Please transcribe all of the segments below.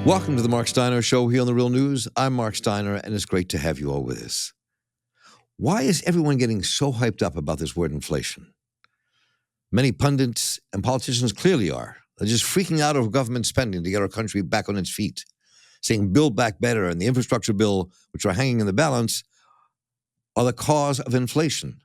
Welcome to the Marc Steiner Show here on The Real News. I'm Marc Steiner, and it's great to have you all with us. Why is everyone getting so hyped up about this word inflation? Many pundits and politicians clearly are. They're just freaking out over government spending to get our country back on its feet, saying Build Back Better and the infrastructure bill, which are hanging in the balance, are the cause of inflation.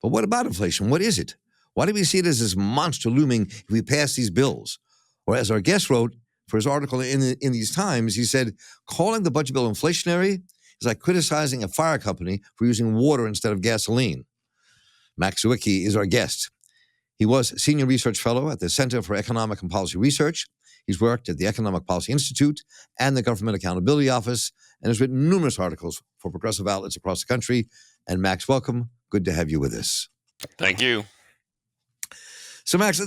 But what about inflation? What is it? Why do we see it as this monster looming if we pass these bills? Or as our guest wrote for his article in these Times, he said, calling the budget bill inflationary is like criticizing a fire company for using water instead of gasoline. Max Sawicky is our guest. He was Senior Research Fellow at the Center for Economic and Policy Research. He's worked at the Economic Policy Institute and the Government Accountability Office and has written numerous articles for progressive outlets across the country. And Max, welcome. Good to have you with us. Thank you. So, Max,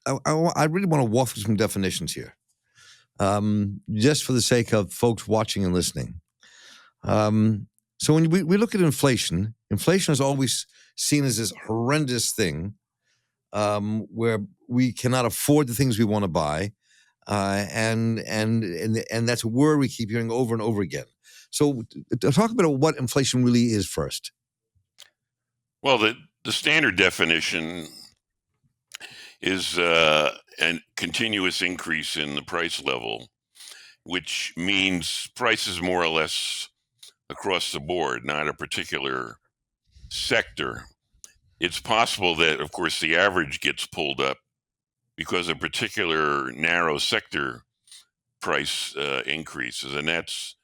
I really want to walk through some definitions here, just for the sake of folks watching and listening. So when we look at inflation, inflation is always seen as this horrendous thing where we cannot afford the things we want to buy, and that's a word we keep hearing over and over again. So talk about what inflation really is first. Well, the standard definition is a continuous increase in the price level, which means prices more or less across the board, not a particular sector. It's possible that, of course, the average gets pulled up because a particular narrow sector price increases, and that's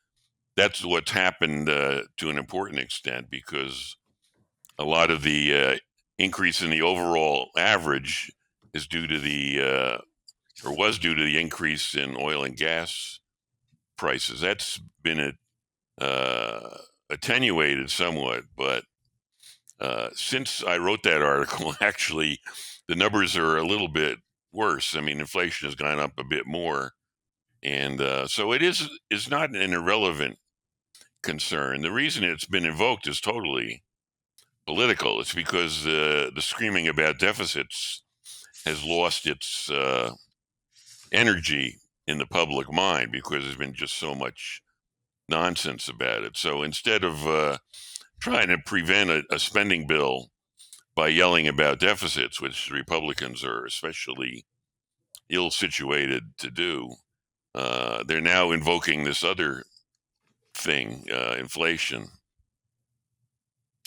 what's happened to an important extent, because a lot of the increase in the overall average is due to was due to the increase in oil and gas prices. That's been attenuated somewhat, but since I wrote that article, actually, the numbers are a little bit worse. I mean, inflation has gone up a bit more, and so it is not an irrelevant concern. The reason it's been invoked is totally political. It's because the screaming about deficits has lost its energy in the public mind, because there's been just so much nonsense about it. So instead of trying to prevent a spending bill by yelling about deficits, which Republicans are especially ill-situated to do, they're now invoking this other thing, inflation.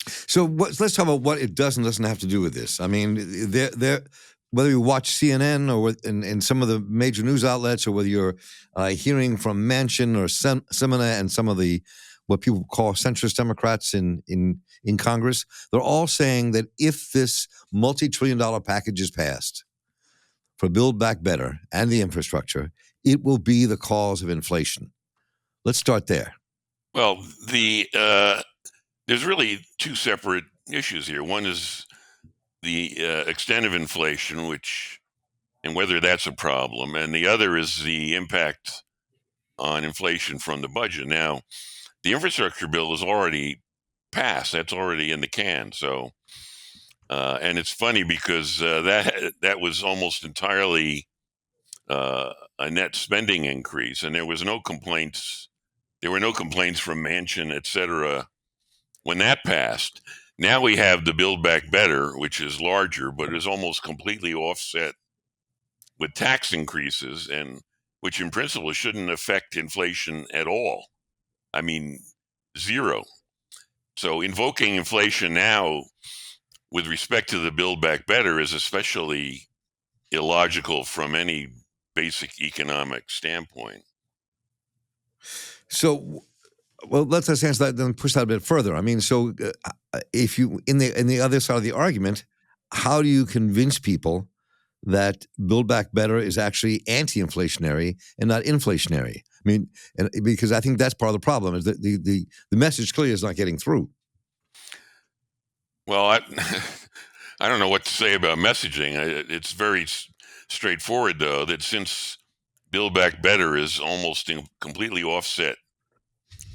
So let's talk about what it does and doesn't have to do with this. I mean, whether you watch CNN or in some of the major news outlets, or whether you're hearing from Manchin or Sinema and some of the what people call centrist Democrats in Congress, they're all saying that if this multi-trillion-dollar package is passed for Build Back Better and the infrastructure, it will be the cause of inflation. Let's start there. Well, there's really two separate issues here. One is the extent of inflation, and whether that's a problem, and the other is the impact on inflation from the budget. Now, the infrastructure bill is already passed; that's already in the can. So, and it's funny because that was almost entirely a net spending increase, and there were no complaints from Manchin, et cetera, when that passed. Now we have the Build Back Better, which is larger, but is almost completely offset with tax increases, and which in principle shouldn't affect inflation at all. I mean, zero. So invoking inflation now with respect to the Build Back Better is especially illogical from any basic economic standpoint. So, well, let's answer that, then push that a bit further. I mean, so if you in the other side of the argument, how do you convince people that Build Back Better is actually anti-inflationary and not inflationary? I mean, because I think that's part of the problem, is that the message clearly is not getting through. Well, I don't know what to say about messaging. It's very straightforward, though, that since Build Back Better is almost completely offset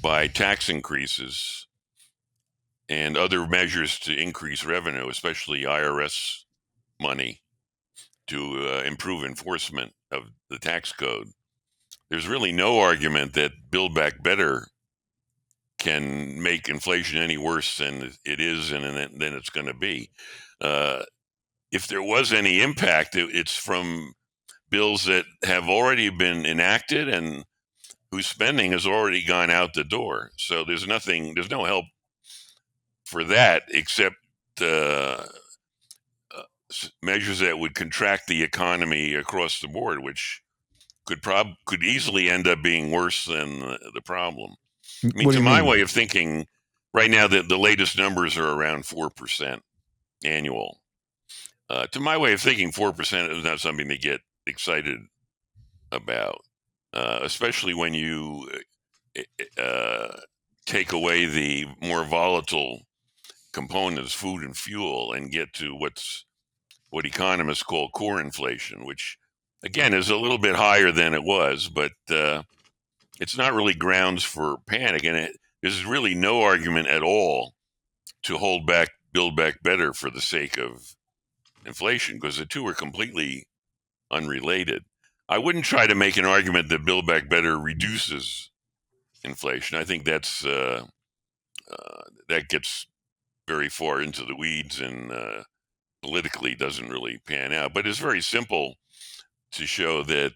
by tax increases and other measures to increase revenue, especially IRS money to improve enforcement, of the tax code, there's really no argument that Build Back Better can make inflation any worse than it is and than it's going to be. If there was any impact, it's from bills that have already been enacted and whose spending has already gone out the door. So there's no help for that except measures that would contract the economy across the board, which could easily end up being worse than the problem. I mean, What do to you my mean? way of thinking, right now the latest numbers are around 4% annual. To my way of thinking, 4% is not something to get excited about, especially when you take away the more volatile components, food and fuel, and get to what economists call core inflation, which again is a little bit higher than it was, but it's not really grounds for panic. And there's really no argument at all to hold back Build Back Better for the sake of inflation, because the two are completely unrelated. I wouldn't try to make an argument that Build Back Better reduces inflation. I think that gets very far into the weeds and politically doesn't really pan out. But it's very simple to show that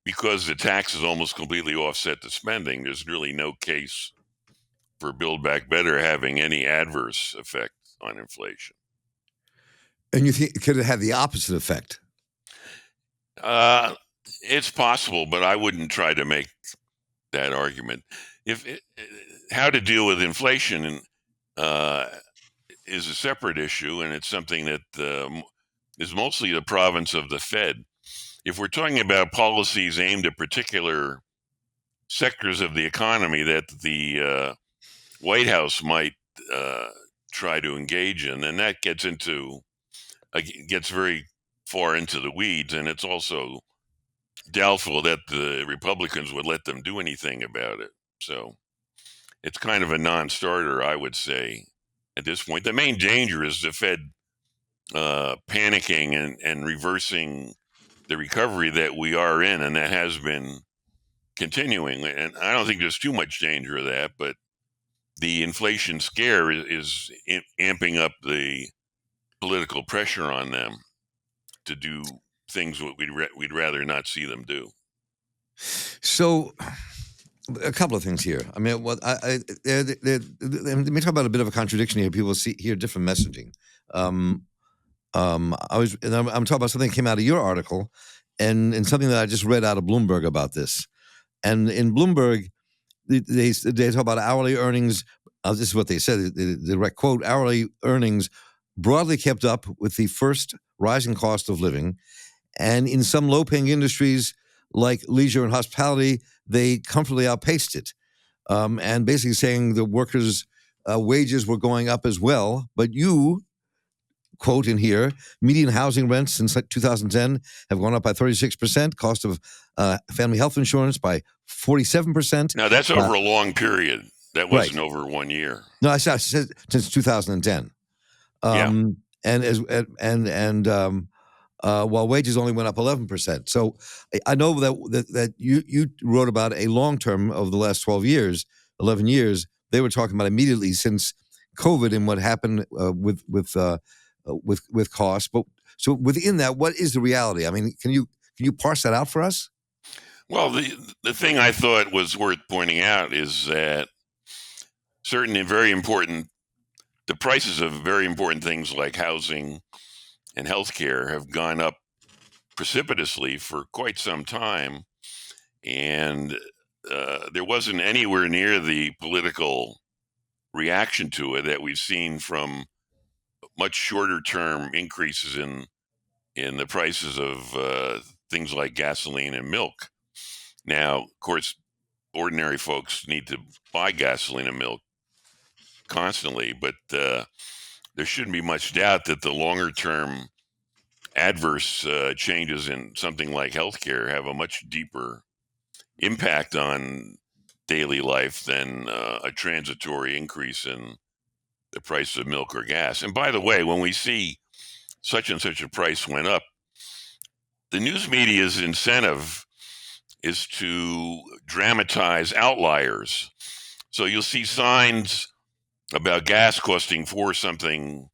because the taxes almost completely offset the spending, there's really no case for Build Back Better having any adverse effect on inflation. And you think could it have the opposite effect? It's possible, but I wouldn't try to make that argument. How to deal with inflation is a separate issue, and it's something that is mostly the province of the Fed. If we're talking about policies aimed at particular sectors of the economy that the White House might try to engage in, then that gets very far into the weeds, and it's also doubtful that the Republicans would let them do anything about it. So it's kind of a non-starter, I would say, at this point. The main danger is the Fed panicking and reversing the recovery that we are in, and that has been continuing. And I don't think there's too much danger of that, but the inflation scare is amping up the political pressure on them to do things what we'd rather not see them do. So, a couple of things here. I mean, let me talk about a bit of a contradiction here. People hear different messaging. I'm talking about something that came out of your article, and something that I just read out of Bloomberg about this. And in Bloomberg, they talk about hourly earnings. This is what they said. The direct quote: hourly earnings broadly kept up with the first rising cost of living, and in some low-paying industries like leisure and hospitality, they comfortably outpaced it. And basically saying the workers' wages were going up as well. But you quote in here, median housing rents since 2010 have gone up by 36%, cost of family health insurance by 47%. Now, that's over a long period. That wasn't over 1 year. No, I said since 2010. While wages only went up 11%. So I know that you wrote about a long term of the last 11 years. They were talking about immediately since COVID and what happened with costs. But so within that, what is the reality? I mean, can you parse that out for us? Well, the thing I thought was worth pointing out is that certain and the prices of very important things like housing and healthcare have gone up precipitously for quite some time, and there wasn't anywhere near the political reaction to it that we've seen from much shorter term increases in the prices of things like gasoline and milk. Now, of course, ordinary folks need to buy gasoline and milk constantly, but there shouldn't be much doubt that the longer term adverse changes in something like healthcare have a much deeper impact on daily life than a transitory increase in the price of milk or gas. And by the way, when we see such and such a price went up, the news media's incentive is to dramatize outliers. So you'll see signs about gas costing $4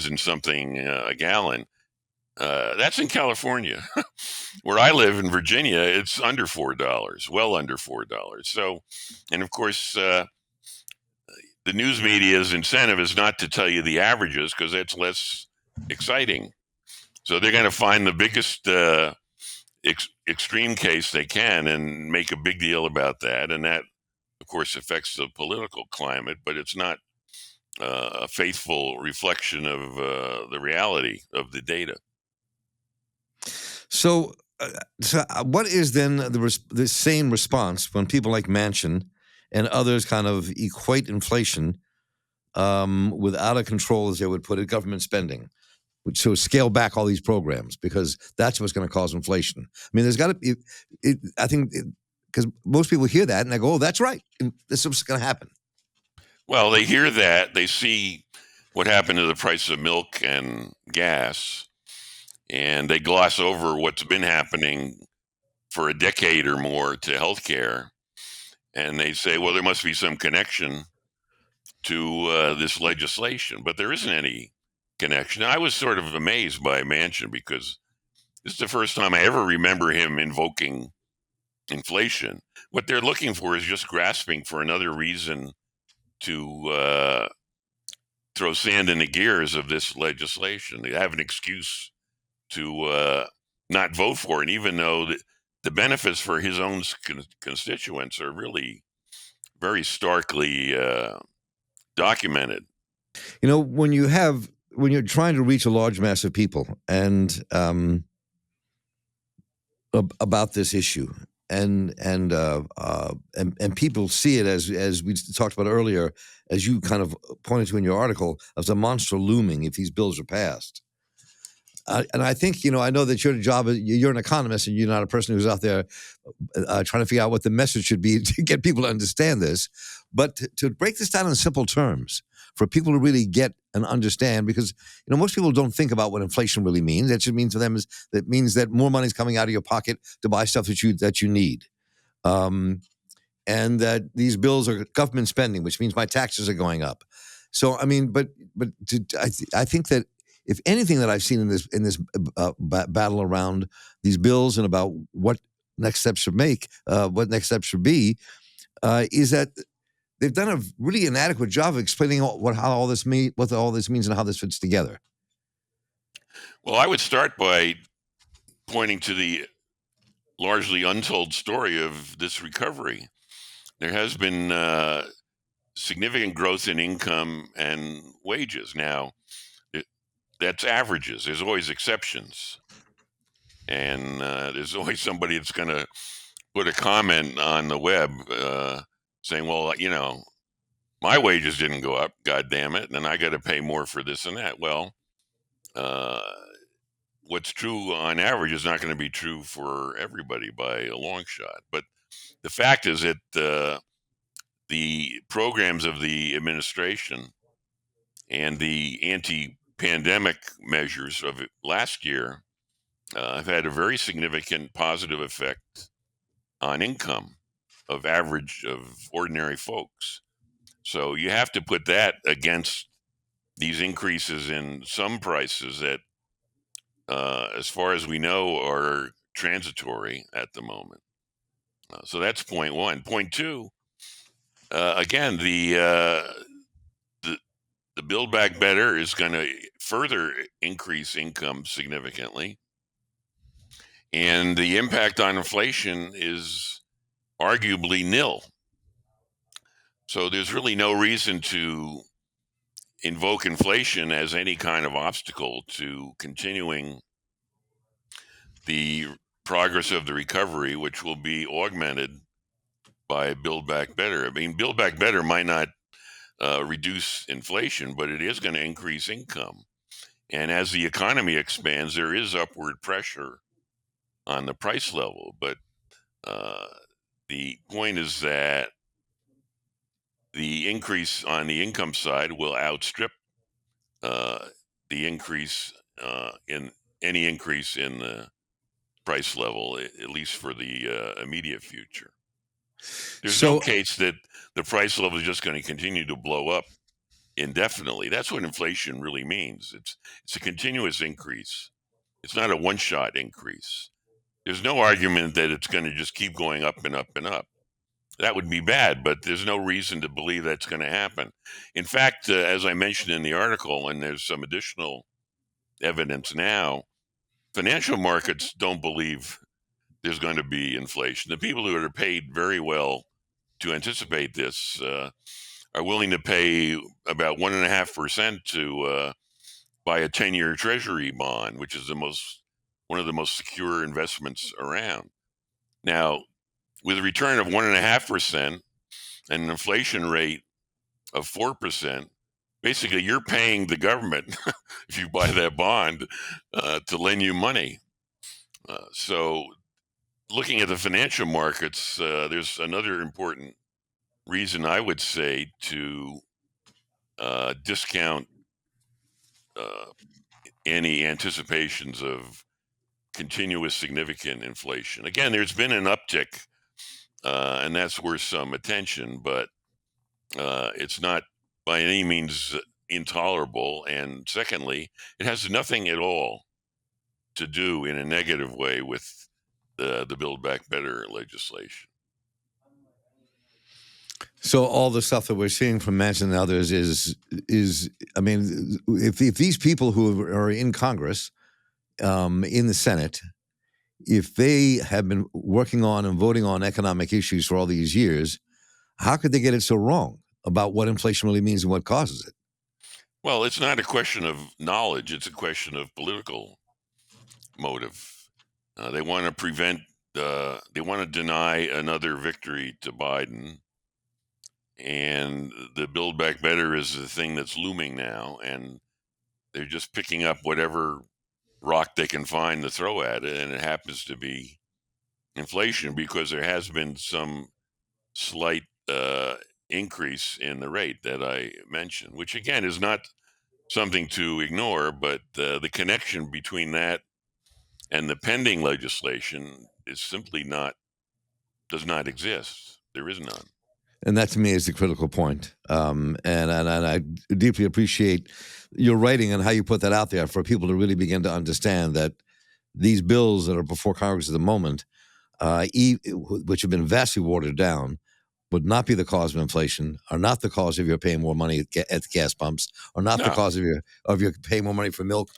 and something a gallon. That's in California. Where I live in Virginia, it's under $4, well under $4. So, and of course, the news media's incentive is not to tell you the averages because that's less exciting. So they're going to find the biggest extreme case they can and make a big deal about that. And that, of course, affects the political climate, but it's not a faithful reflection of the reality of the data. So, what is then the sane response when people like Manchin and others kind of equate inflation with out of control, as they would put it, government spending? So scale back all these programs because that's what's going to cause inflation. I mean, there's got to be. I think because most people hear that and they go, "Oh, that's right. This is what's going to happen." Well, they hear that, they see what happened to the price of milk and gas, and they gloss over what's been happening for a decade or more to healthcare, and they say, well, there must be some connection to this legislation, but there isn't any connection. I was sort of amazed by Manchin because this is the first time I ever remember him invoking inflation. What they're looking for is just grasping for another reason to throw sand in the gears of this legislation. They have an excuse to not vote for it, even though the benefits for his own constituents are really very starkly documented. You know, when you're trying to reach a large mass of people and about this issue, and people see it as we talked about earlier, as you kind of pointed to in your article, as a monster looming if these bills are passed. And I think, I know that your job is, you're an economist and you're not a person who's out there trying to figure out what the message should be to get people to understand this. But to break this down in simple terms for people to really get and understand, because, most people don't think about what inflation really means. That should mean to them is that means that more money's coming out of your pocket to buy stuff that you need. And that these bills are government spending, which means my taxes are going up. So, I mean, I think that if anything that I've seen in this battle around these bills and about what next steps should what next steps should be, is that they've done a really inadequate job of explaining what all this means and how this fits together. Well, I would start by pointing to the largely untold story of this recovery. There has been significant growth in income and wages. Now, that's averages. There's always exceptions. And there's always somebody that's going to put a comment on the web saying, well, my wages didn't go up, God damn it, and I got to pay more for this and that. Well, what's true on average is not going to be true for everybody by a long shot. But the fact is that the programs of the administration and the anti-pandemic measures of last year have had a very significant positive effect on income of ordinary folks. So you have to put that against these increases in some prices that, as far as we know, are transitory at the moment. So that's point one. Point two, again, the Buildback Better is going to further increase income significantly. And the impact on inflation is arguably nil. So there's really no reason to invoke inflation as any kind of obstacle to continuing the progress of the recovery, which will be augmented by Build Back Better. I mean, Build Back Better might not reduce inflation, but it is going to increase income. And as the economy expands, there is upward pressure on the price level. But the point is that the increase on the income side will outstrip the increase in any increase in the price level, at least for the immediate future. There's no case that the price level is just going to continue to blow up indefinitely. That's what inflation really means. It's a continuous increase. It's not a one-shot increase. There's no argument that it's going to just keep going up and up and up. That would be bad, but there's no reason to believe that's going to happen. In fact, as I mentioned in the article, and there's some additional evidence now, financial markets don't believe there's going to be inflation. The people who are paid very well to anticipate this are willing to pay about 1.5% to buy a 10-year Treasury bond, which is one of the most secure investments around. Now, with a return of 1.5% and an inflation rate of 4%, basically you're paying the government if you buy that bond to lend you money. So looking at the financial markets, there's another important reason I would say to discount any anticipations of continuous significant inflation. Again, there's been an uptick, and that's worth some attention, but it's not by any means intolerable. And secondly, it has nothing at all to do in a negative way with the Buildback Better legislation. So all the stuff that we're seeing from Manchin and others is I mean, if these people who are in Congress, in the Senate, if they have been working on and voting on economic issues for all these years, how could they get it so wrong about what inflation really means and what causes it? Well, it's not a question of knowledge. It's a question of political motive. They want to prevent, they want to deny another victory to Biden. And the Build Back Better is the thing that's looming now. And they're just picking up whatever rock they can find to throw at it. And it happens to be inflation, because there has been some slight increase in the rate that I mentioned, which again is not something to ignore, but the connection between that and the pending legislation is simply does not exist. There is none. And that to me is the critical point. And I deeply appreciate your writing and how you put that out there for people to really begin to understand that these bills that are before Congress at the moment, which have been vastly watered down, would not be the cause of inflation, are not the cause of your paying more money at the gas pumps, are not the cause of your paying more money for milk,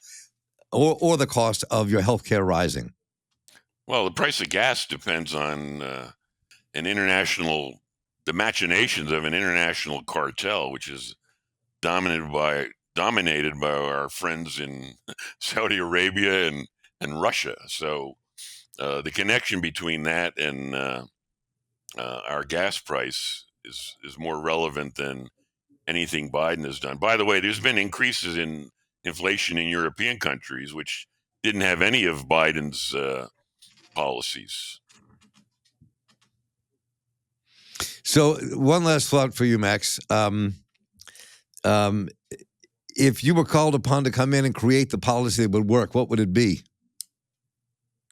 or the cost of your health care rising. Well, the price of gas depends on the machinations of an international cartel, which is dominated by our friends in Saudi Arabia and Russia. So the connection between that and our gas price is more relevant than anything Biden has done. By the way, there's been increases in inflation in European countries, which didn't have any of Biden's policies. So one last thought for you, Max. If you were called upon to come in and create the policy that would work, what would it be?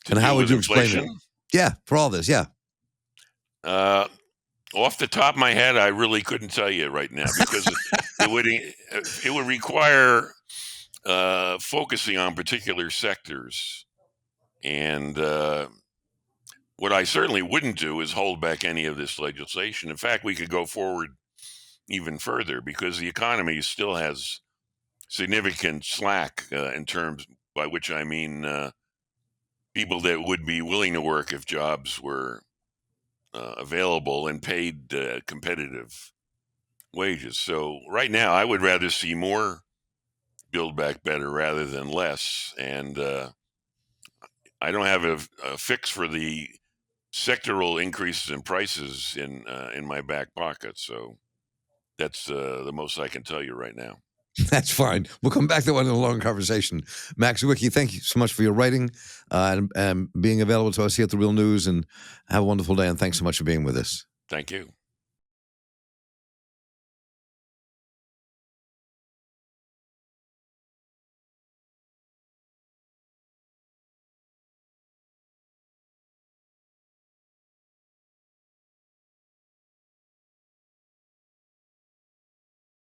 And how would you explain it? Yeah, for all this, yeah. Off the top of my head, I really couldn't tell you right now, because it would require focusing on particular sectors. And what I certainly wouldn't do is hold back any of this legislation. In fact, we could go forward even further, because the economy still has significant slack in terms, by which I mean people that would be willing to work if jobs were available and paid competitive wages. So right now, I would rather see more Build Back Better rather than less. And I don't have a fix for the sectoral increases in prices in my back pocket. So that's the most I can tell you right now. That's fine. We'll come back to one in a long conversation. Max Sawicky, thank you so much for your writing and being available to us here at The Real News. And have a wonderful day. And thanks so much for being with us. Thank you.